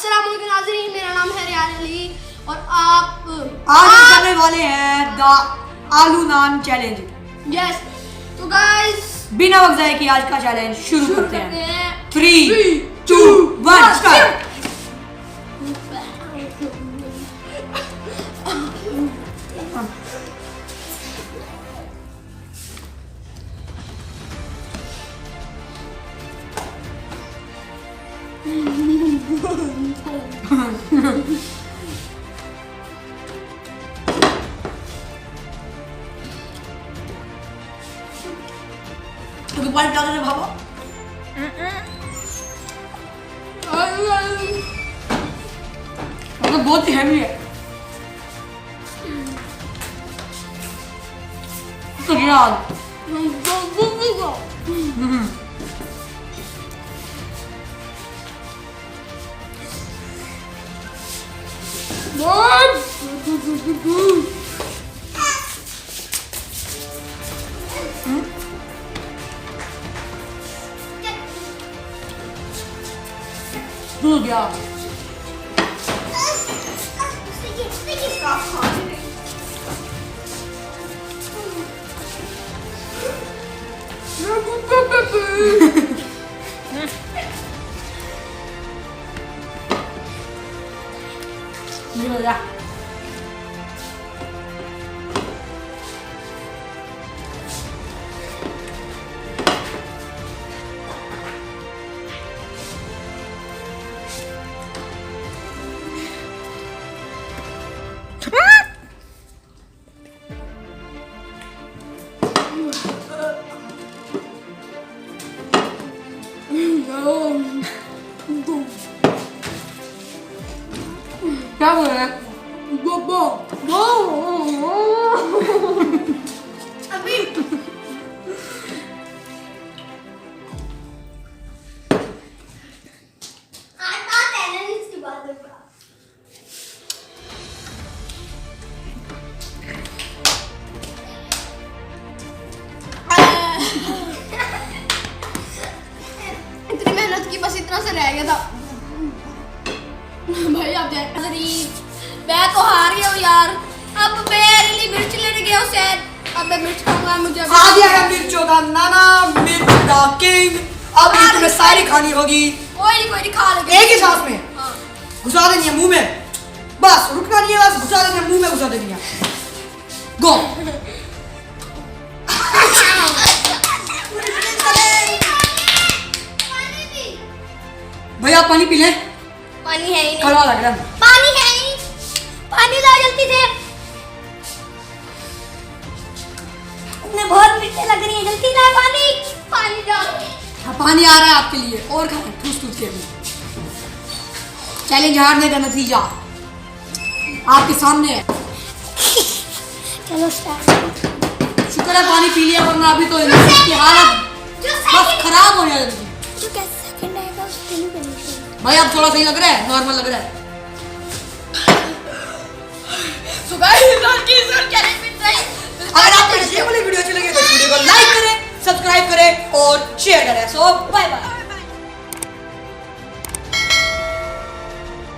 अस्सलाम वालेकुम नाज़रीन, मेरा नाम है रियान अली और आप आज करने वाले हैं द आलू नान चैलेंज। यस तो गाइस बिना वक्त जाए कि आज का चैलेंज शुरू करते हैं। 3, 2, 1 स्टार्ट। तो पानी डाल दे भागो। तो बहुत ही हैवी है। तो यार दूध यार क्या बोल रहे हैं? अभी इतनी मेहनत की, बस इतना से रह गया था भाई। आप जाए मैं तो हार गया हूँ यार। अब मेरे लिए मिर्च लेने गया हूँ शायद। अब मैं मिर्च खाऊंगा, मुझे आ गया है मिर्चों का नाना, मिर्च द किंग। अब ये तुम्हें सारी खानी होगी। कोई नहीं खा लेंगे एक ही सांस में हाँ। घुसा देनी है मुंह में, बस रुकना नहीं है, बस घुसा देनी है मुंह में, घुसा देनी है। गो। भैया पानी पी ले। पानी है ही नहीं। कड़वा लग रहा है। पानी है ही नहीं। पानी ला जल्दी से। तुम्हें बहुत मिर्ची लग रही है, जल्दी ला पानी। पानी डालो। हाँ, पानी आ रहा है आपके लिए और खाएं ठूस ठूस के। चैलेंज हारने का नतीजा आपके सामने है। चलो स्टार्ट। शुक्र है पानी पी लिया, वरना अभी तो इसकी हालत बस खराब हो जाएगी। जो कैसे सेकंड आएगा उसके लिए करनी चाहिए। भाई अब थोड़ा सही लग रहा है, नॉर्मल लग रहा है। सो गाइस आज की इस चैलेंज में अगर आपको ये वाली वीडियो अच्छी लगी तो इस वीडियो को लाइक करें, सब्सक्राइब करें और शेयर करें। सो बाय बाय।